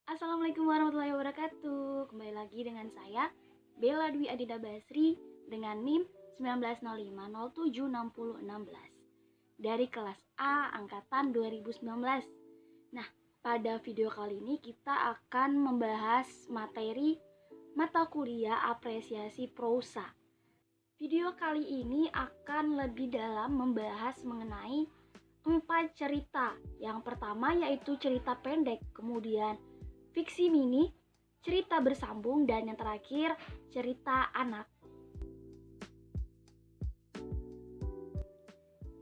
Assalamualaikum warahmatullahi wabarakatuh. Kembali lagi dengan saya Bella Dwi Adida Basri dengan NIM 1905076016 dari kelas A angkatan 2019. Nah, pada video kali ini kita akan membahas materi mata kuliah apresiasi prosa. Video kali ini akan lebih dalam membahas mengenai 4 cerita. Yang pertama yaitu cerita pendek, kemudian fiksi mini, cerita bersambung, dan yang terakhir cerita anak.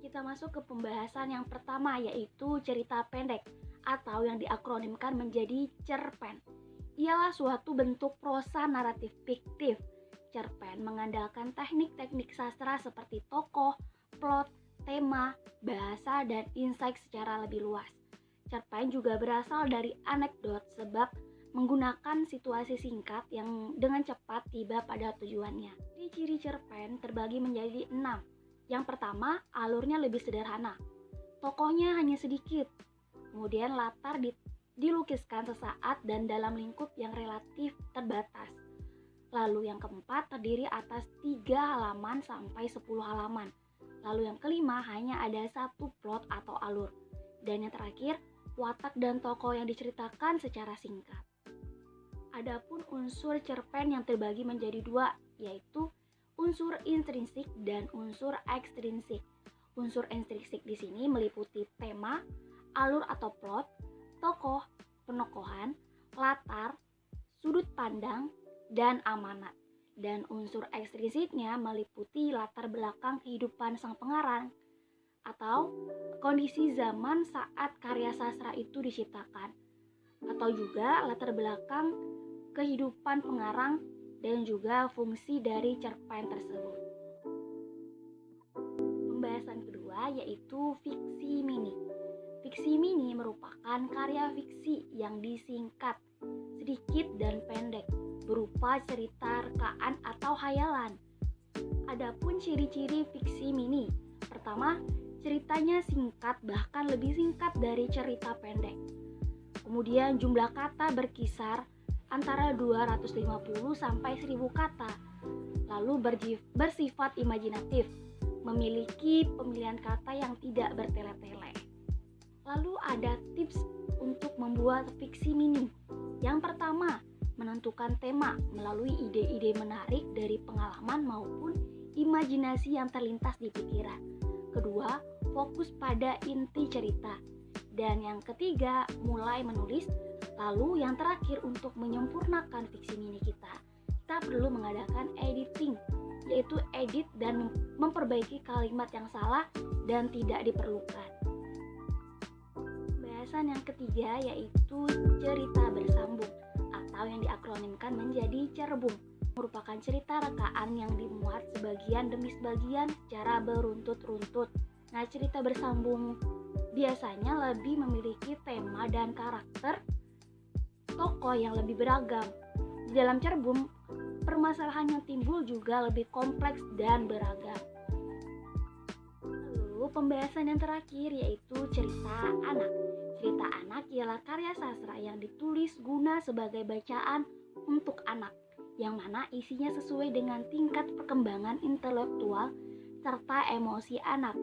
Kita masuk ke pembahasan yang pertama yaitu cerita pendek atau yang diakronimkan menjadi cerpen. Ialah suatu bentuk prosa naratif fiktif. Cerpen mengandalkan teknik-teknik sastra seperti tokoh, plot, tema, bahasa, dan insight secara lebih luas. Cerpen juga berasal dari anekdot sebab menggunakan situasi singkat yang dengan cepat tiba pada tujuannya. Ciri cerpen terbagi menjadi 6. Yang pertama, alurnya lebih sederhana. Tokohnya hanya sedikit. Kemudian latar dilukiskan sesaat dan dalam lingkup yang relatif terbatas. Lalu yang keempat terdiri atas 3 halaman sampai 10 halaman. Lalu yang kelima hanya ada 1 plot atau alur. Dan yang terakhir, watak dan tokoh yang diceritakan secara singkat. Adapun unsur cerpen yang terbagi menjadi 2, yaitu unsur intrinsik dan unsur ekstrinsik. Unsur intrinsik di sini meliputi tema, alur atau plot, tokoh, penokohan, latar, sudut pandang, dan amanat. Dan unsur ekstrinsiknya meliputi latar belakang kehidupan sang pengarang atau kondisi zaman saat karya sastra itu diciptakan, atau juga latar belakang kehidupan pengarang dan juga fungsi dari cerpen tersebut. Pembahasan kedua yaitu fiksi mini. Fiksi mini merupakan karya fiksi yang disingkat, sedikit dan pendek, berupa cerita rekaan atau hayalan. Adapun ciri-ciri fiksi mini. Pertama, ceritanya singkat, bahkan lebih singkat dari cerita pendek. Kemudian jumlah kata berkisar antara 250 sampai 1000 kata. Lalu bersifat imajinatif, memiliki pemilihan kata yang tidak bertele-tele. Lalu ada tips untuk membuat fiksi mini. Yang pertama, menentukan tema melalui ide-ide menarik dari pengalaman maupun imajinasi yang terlintas di pikiran. Kedua, fokus pada inti cerita. Dan yang ketiga, mulai menulis. Lalu yang terakhir, untuk menyempurnakan fiksi mini kita perlu mengadakan editing, yaitu edit dan memperbaiki kalimat yang salah dan tidak diperlukan. Pembahasan yang ketiga yaitu cerita bersambung atau yang diakronimkan menjadi cerbung. Merupakan cerita rekaan yang dimuat sebagian demi sebagian secara beruntut-runtut. Nah, cerita bersambung biasanya lebih memiliki tema dan karakter tokoh yang lebih beragam. Di dalam cerbung, permasalahan yang timbul juga lebih kompleks dan beragam. Lalu pembahasan yang terakhir yaitu cerita anak. Cerita anak ialah karya sastra yang ditulis guna sebagai bacaan untuk anak, yang mana isinya sesuai dengan tingkat perkembangan intelektual serta emosi anak.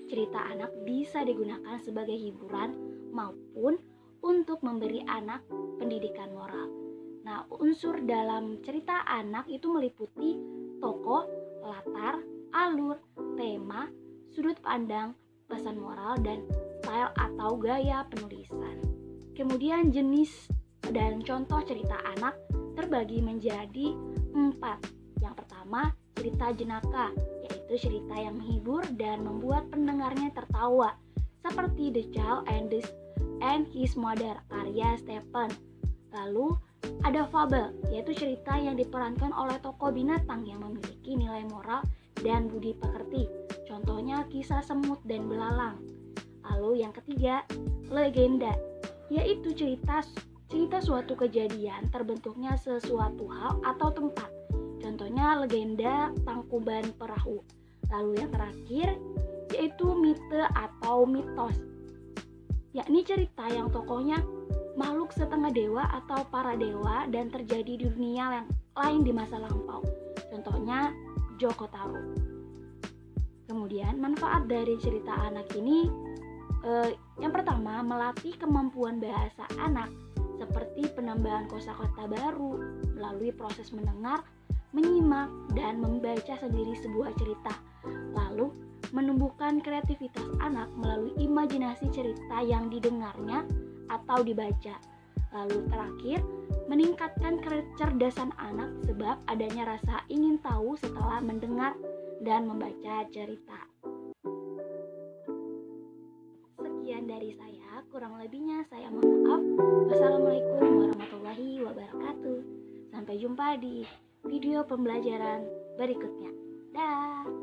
Cerita anak bisa digunakan sebagai hiburan maupun untuk memberi anak pendidikan moral. Nah, unsur dalam cerita anak itu meliputi tokoh, latar, alur, tema, sudut pandang, pesan moral, dan style atau gaya penulisan. Kemudian jenis dan contoh cerita anak terbagi menjadi 4. Yang pertama, cerita jenaka, yaitu cerita yang menghibur dan membuat pendengarnya tertawa, seperti The Child and His Mother karya Stephen. Lalu ada fabel, yaitu cerita yang diperankan oleh tokoh binatang yang memiliki nilai moral dan budi pekerti. Contohnya kisah semut dan belalang. Lalu yang ketiga, legenda, yaitu cerita suatu kejadian terbentuknya sesuatu hal atau tempat. Contohnya legenda Tangkuban Perahu. Lalu yang terakhir, yaitu mite atau mitos, yakni cerita yang tokohnya makhluk setengah dewa atau para dewa dan terjadi di dunia yang lain di masa lampau. Contohnya Joko Tarub. Kemudian manfaat dari cerita anak ini yang pertama, melatih kemampuan bahasa anak seperti penambahan kosakata baru melalui proses mendengar, menyimak, dan membaca sendiri sebuah cerita. Lalu, menumbuhkan kreativitas anak melalui imajinasi cerita yang didengarnya atau dibaca. Lalu terakhir, meningkatkan kecerdasan anak sebab adanya rasa ingin tahu setelah mendengar dan membaca cerita. Sekian dari saya, kurang lebihnya saya mohon maaf. Wassalamualaikum warahmatullahi wabarakatuh. Sampai jumpa di video pembelajaran berikutnya. Dah.